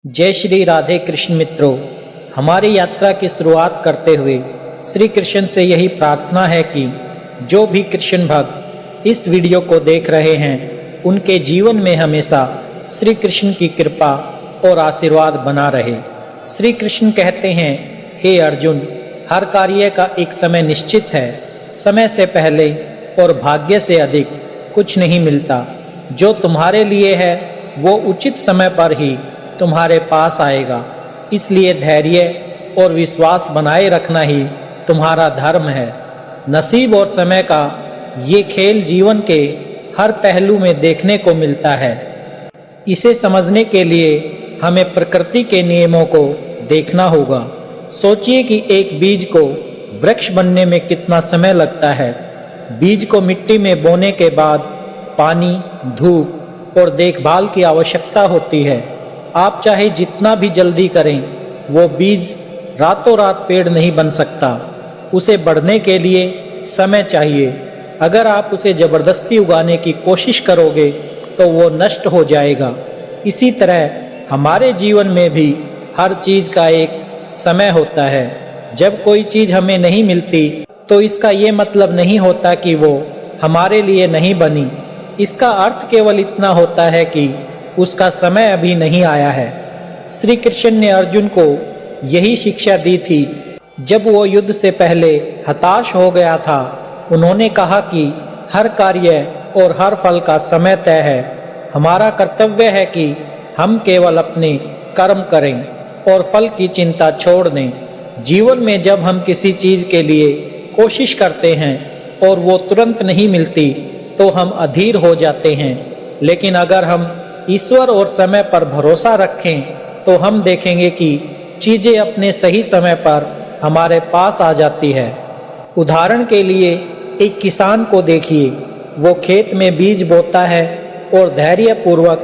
जय श्री राधे कृष्ण मित्रों, हमारी यात्रा की शुरुआत करते हुए श्री कृष्ण से यही प्रार्थना है कि जो भी कृष्ण भक्त इस वीडियो को देख रहे हैं उनके जीवन में हमेशा श्री कृष्ण की कृपा और आशीर्वाद बना रहे। श्री कृष्ण कहते हैं, हे अर्जुन, हर कार्य का एक समय निश्चित है। समय से पहले और भाग्य से अधिक कुछ नहीं मिलता। जो तुम्हारे लिए है वो उचित समय पर ही तुम्हारे पास आएगा। इसलिए धैर्य और विश्वास बनाए रखना ही तुम्हारा धर्म है। नसीब और समय का ये खेल जीवन के हर पहलू में देखने को मिलता है। इसे समझने के लिए हमें प्रकृति के नियमों को देखना होगा। सोचिए कि एक बीज को वृक्ष बनने में कितना समय लगता है। बीज को मिट्टी में बोने के बाद पानी, धूप और देखभाल की आवश्यकता होती है। आप चाहे जितना भी जल्दी करें, वो बीज रातों रात पेड़ नहीं बन सकता। उसे बढ़ने के लिए समय चाहिए। अगर आप उसे जबरदस्ती उगाने की कोशिश करोगे तो वो नष्ट हो जाएगा। इसी तरह हमारे जीवन में भी हर चीज का एक समय होता है। जब कोई चीज हमें नहीं मिलती तो इसका ये मतलब नहीं होता कि वो हमारे लिए नहीं बनी। इसका अर्थ केवल इतना होता है कि उसका समय अभी नहीं आया है। श्री कृष्ण ने अर्जुन को यही शिक्षा दी थी जब वो युद्ध से पहले हताश हो गया था। उन्होंने कहा कि हर कार्य और हर फल का समय तय है। हमारा कर्तव्य है कि हम केवल अपने कर्म करें और फल की चिंता छोड़ दें। जीवन में जब हम किसी चीज के लिए कोशिश करते हैं और वो तुरंत नहीं मिलती तो हम अधीर हो जाते हैं। लेकिन अगर हम ईश्वर और समय पर भरोसा रखें तो हम देखेंगे कि चीजें अपने सही समय पर हमारे पास आ जाती है। उदाहरण के लिए एक किसान को देखिए। वो खेत में बीज बोता है और धैर्य पूर्वक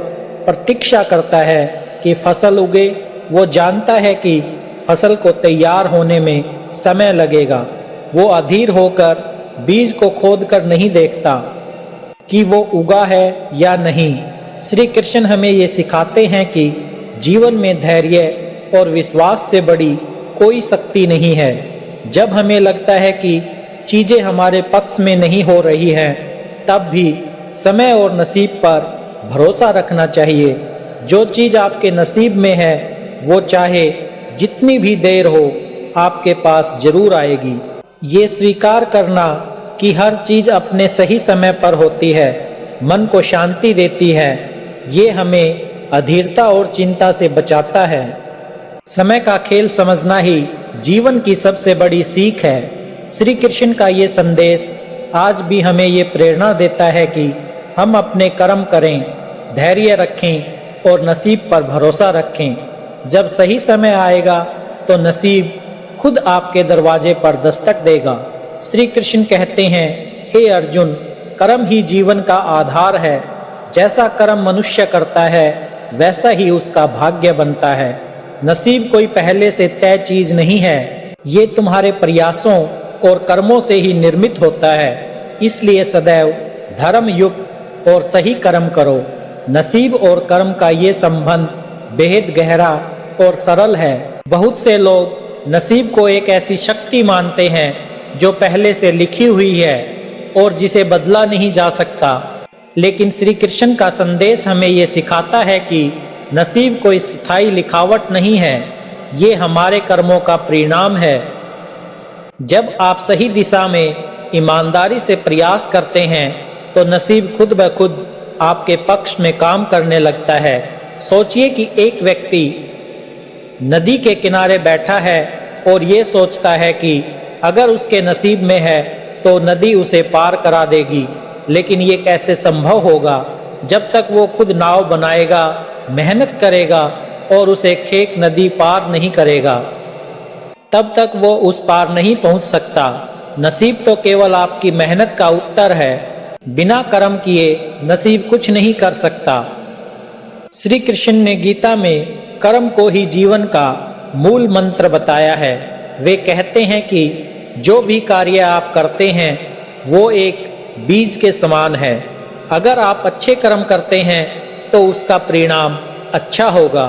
प्रतीक्षा करता है कि फसल उगे। वो जानता है कि फसल को तैयार होने में समय लगेगा। वो अधीर होकर बीज को खोदकर नहीं देखता कि वो उगा है या नहीं। श्री कृष्ण हमें ये सिखाते हैं कि जीवन में धैर्य और विश्वास से बड़ी कोई शक्ति नहीं है। जब हमें लगता है कि चीजें हमारे पक्ष में नहीं हो रही हैं, तब भी समय और नसीब पर भरोसा रखना चाहिए। जो चीज आपके नसीब में है वो चाहे जितनी भी देर हो आपके पास जरूर आएगी। ये स्वीकार करना कि हर चीज अपने सही समय पर होती है मन को शांति देती है। ये हमें अधीरता और चिंता से बचाता है। समय का खेल समझना ही जीवन की सबसे बड़ी सीख है। श्री कृष्ण का ये संदेश आज भी हमें ये प्रेरणा देता है कि हम अपने कर्म करें, धैर्य रखें और नसीब पर भरोसा रखें। जब सही समय आएगा तो नसीब खुद आपके दरवाजे पर दस्तक देगा। श्री कृष्ण कहते हैं, हे अर्जुन, कर्म ही जीवन का आधार है। जैसा कर्म मनुष्य करता है वैसा ही उसका भाग्य बनता है। नसीब कोई पहले से तय चीज नहीं है। ये तुम्हारे प्रयासों और कर्मों से ही निर्मित होता है। इसलिए सदैव धर्म युक्त और सही कर्म करो। नसीब और कर्म का ये संबंध बेहद गहरा और सरल है। बहुत से लोग नसीब को एक ऐसी शक्ति मानते हैं जो पहले से लिखी हुई है और जिसे बदला नहीं जा सकता। लेकिन श्री कृष्ण का संदेश हमें ये सिखाता है कि नसीब कोई स्थायी लिखावट नहीं है, ये हमारे कर्मों का परिणाम है। जब आप सही दिशा में ईमानदारी से प्रयास करते हैं तो नसीब खुद ब खुद आपके पक्ष में काम करने लगता है। सोचिए कि एक व्यक्ति नदी के किनारे बैठा है और ये सोचता है कि अगर उसके नसीब में है तो नदी उसे पार करा देगी। लेकिन ये कैसे संभव होगा? जब तक वो खुद नाव बनाएगा, मेहनत करेगा और उसे खेक नदी पार नहीं करेगा, तब तक वो उस पार नहीं पहुंच सकता। नसीब तो केवल आपकी मेहनत का उत्तर है। बिना कर्म किए नसीब कुछ नहीं कर सकता। श्री कृष्ण ने गीता में कर्म को ही जीवन का मूल मंत्र बताया है। वे कहते हैं कि जो भी कार्य आप करते हैं वो एक बीज के समान है। अगर आप अच्छे कर्म करते हैं तो उसका परिणाम अच्छा होगा।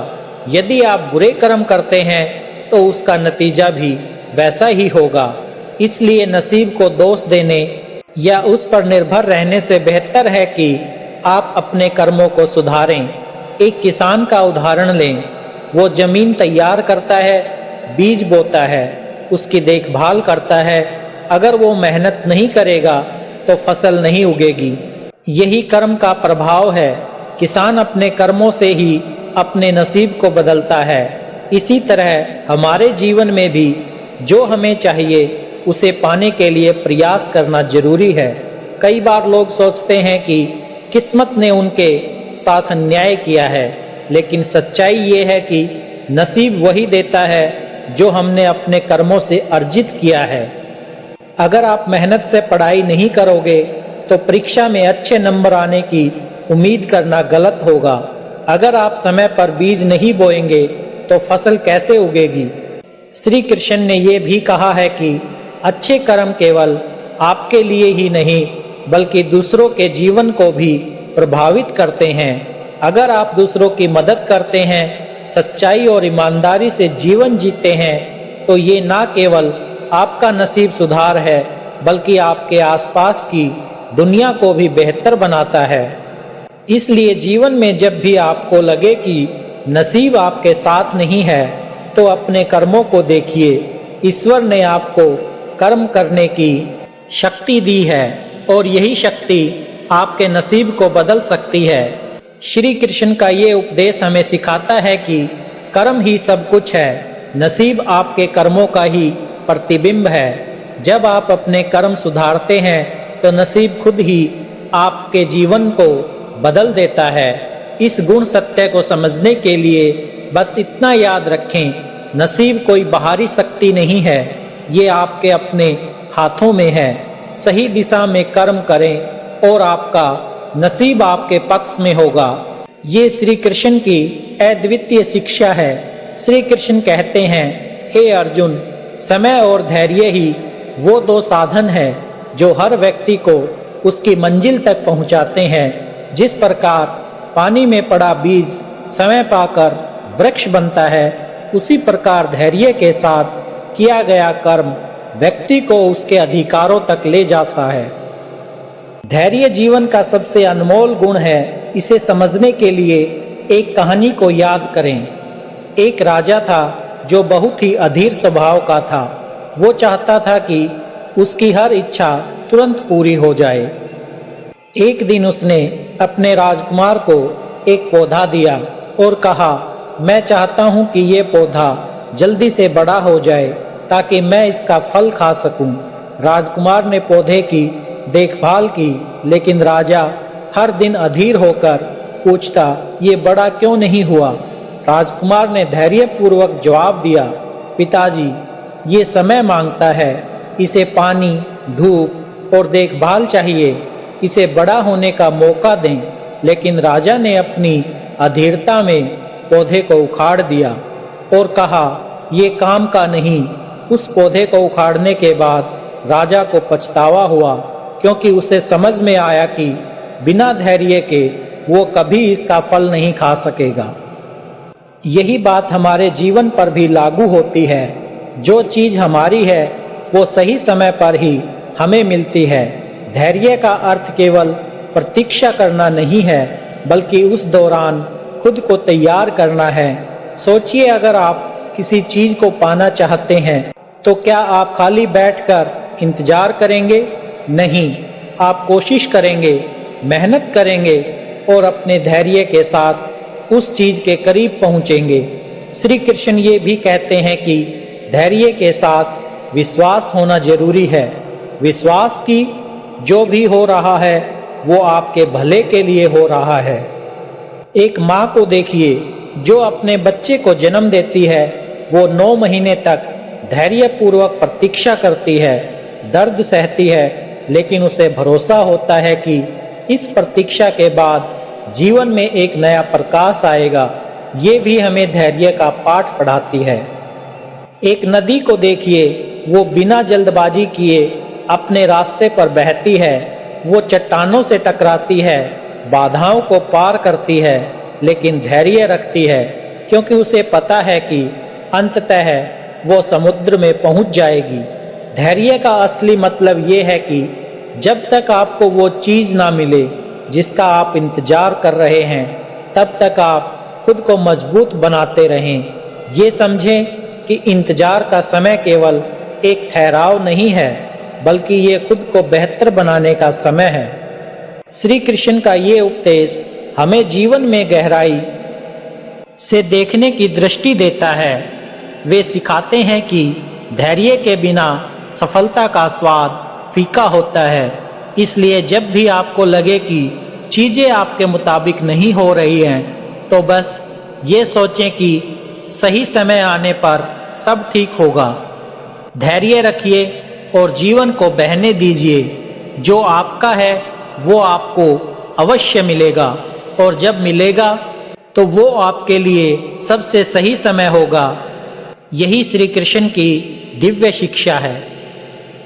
यदि आप बुरे कर्म करते हैं तो उसका नतीजा भी वैसा ही होगा। इसलिए नसीब को दोष देने या उस पर निर्भर रहने से बेहतर है कि आप अपने कर्मों को सुधारें। एक किसान का उदाहरण लें। वो जमीन तैयार करता है, बीज बोता है, उसकी देखभाल करता है। अगर वो मेहनत नहीं करेगा तो फसल नहीं उगेगी। यही कर्म का प्रभाव है। किसान अपने कर्मों से ही अपने नसीब को बदलता है। इसी तरह हमारे जीवन में भी जो हमें चाहिए उसे पाने के लिए प्रयास करना जरूरी है। कई बार लोग सोचते हैं कि किस्मत ने उनके साथ अन्याय किया है, लेकिन सच्चाई ये है कि नसीब वही देता है जो हमने अपने कर्मों से अर्जित किया है। अगर आप मेहनत से पढ़ाई नहीं करोगे तो परीक्षा में अच्छे नंबर आने की उम्मीद करना गलत होगा। अगर आप समय पर बीज नहीं बोएंगे तो फसल कैसे उगेगी। श्री कृष्ण ने यह भी कहा है कि अच्छे कर्म केवल आपके लिए ही नहीं बल्कि दूसरों के जीवन को भी प्रभावित करते हैं। अगर आप दूसरों की मदद करते हैं, सच्चाई और ईमानदारी से जीवन जीते हैं तो ये ना केवल आपका नसीब सुधार है बल्कि आपके आसपास की दुनिया को भी बेहतर बनाता है। इसलिए जीवन में जब भी आपको लगे कि नसीब आपके साथ नहीं है तो अपने कर्मों को देखिए। ईश्वर ने आपको कर्म करने की शक्ति दी है और यही शक्ति आपके नसीब को बदल सकती है। श्री कृष्ण का ये उपदेश हमें सिखाता है कि कर्म ही सब कुछ है। नसीब आपके कर्मों का ही प्रतिबिंब है। जब आप अपने कर्म सुधारते हैं तो नसीब खुद ही आपके जीवन को बदल देता है। इस गुण सत्य को समझने के लिए बस इतना याद रखें, नसीब कोई बाहरी शक्ति नहीं है, ये आपके अपने हाथों में है। सही दिशा में कर्म करें और आपका नसीब आपके पक्ष में होगा। ये श्री कृष्ण की अद्वितीय शिक्षा है। श्री कृष्ण कहते हैं, हे अर्जुन, समय और धैर्य ही वो दो साधन है जो हर व्यक्ति को उसकी मंजिल तक पहुंचाते हैं। जिस प्रकार पानी में पड़ा बीज समय पाकर वृक्ष बनता है, उसी प्रकार धैर्य के साथ किया गया कर्म व्यक्ति को उसके अधिकारों तक ले जाता है। धैर्य जीवन का सबसे अनमोल गुण है। इसे समझने के लिए एक कहानी को याद करें। एक राजा था जो बहुत ही अधीर स्वभाव का था। वो चाहता था कि उसकी हर इच्छा तुरंत पूरी हो जाए। एक दिन उसने अपने राजकुमार को एक पौधा दिया और कहा, मैं चाहता हूं कि ये पौधा जल्दी से बड़ा हो जाए ताकि मैं इसका फल खा सकूं। राजकुमार ने पौधे की देखभाल की, लेकिन राजा हर दिन अधीर होकर पूछता, ये बड़ा क्यों नहीं हुआ। राजकुमार ने धैर्यपूर्वक जवाब दिया, पिताजी, ये समय मांगता है, इसे पानी, धूप और देखभाल चाहिए, इसे बड़ा होने का मौका दें। लेकिन राजा ने अपनी अधीरता में पौधे को उखाड़ दिया और कहा, ये काम का नहीं। उस पौधे को उखाड़ने के बाद राजा को पछतावा हुआ, क्योंकि उसे समझ में आया कि बिना धैर्य के वो कभी इसका फल नहीं खा सकेगा। यही बात हमारे जीवन पर भी लागू होती है। जो चीज हमारी है वो सही समय पर ही हमें मिलती है। धैर्य का अर्थ केवल प्रतीक्षा करना नहीं है, बल्कि उस दौरान खुद को तैयार करना है। सोचिए, अगर आप किसी चीज को पाना चाहते हैं तो क्या आप खाली बैठकर इंतजार करेंगे? नहीं, आप कोशिश करेंगे, मेहनत करेंगे और अपने धैर्य के साथ उस चीज के करीब पहुंचेंगे। श्री कृष्ण ये भी कहते हैं कि धैर्य के साथ विश्वास होना जरूरी है। विश्वास की जो भी हो रहा है वो आपके भले के लिए हो रहा है। एक माँ को देखिए जो अपने बच्चे को जन्म देती है। वो 9 महीने तक धैर्यपूर्वक प्रतीक्षा करती है, दर्द सहती है, लेकिन उसे भरोसा होता है कि इस प्रतीक्षा के बाद जीवन में एक नया प्रकाश आएगा। ये भी हमें धैर्य का पाठ पढ़ाती है। एक नदी को देखिए, वो बिना जल्दबाजी किए अपने रास्ते पर बहती है। वो चट्टानों से टकराती है, बाधाओं को पार करती है, लेकिन धैर्य रखती है। क्योंकि उसे पता है कि अंततः वो समुद्र में पहुंच जाएगी। धैर्य का असली मतलब ये है कि जब तक आपको वो चीज ना मिले जिसका आप इंतजार कर रहे हैं, तब तक आप खुद को मजबूत बनाते रहें। ये समझें कि इंतजार का समय केवल एक ठहराव नहीं है, बल्कि ये खुद को बेहतर बनाने का समय है। श्री कृष्ण का ये उपदेश हमें जीवन में गहराई से देखने की दृष्टि देता है। वे सिखाते हैं कि धैर्य के बिना सफलता का स्वाद फीका होता है। इसलिए जब भी आपको लगे कि चीजें आपके मुताबिक नहीं हो रही हैं, तो बस ये सोचें कि सही समय आने पर सब ठीक होगा। धैर्य रखिए और जीवन को बहने दीजिए। जो आपका है वो आपको अवश्य मिलेगा, और जब मिलेगा तो वो आपके लिए सबसे सही समय होगा। यही श्री कृष्ण की दिव्य शिक्षा है।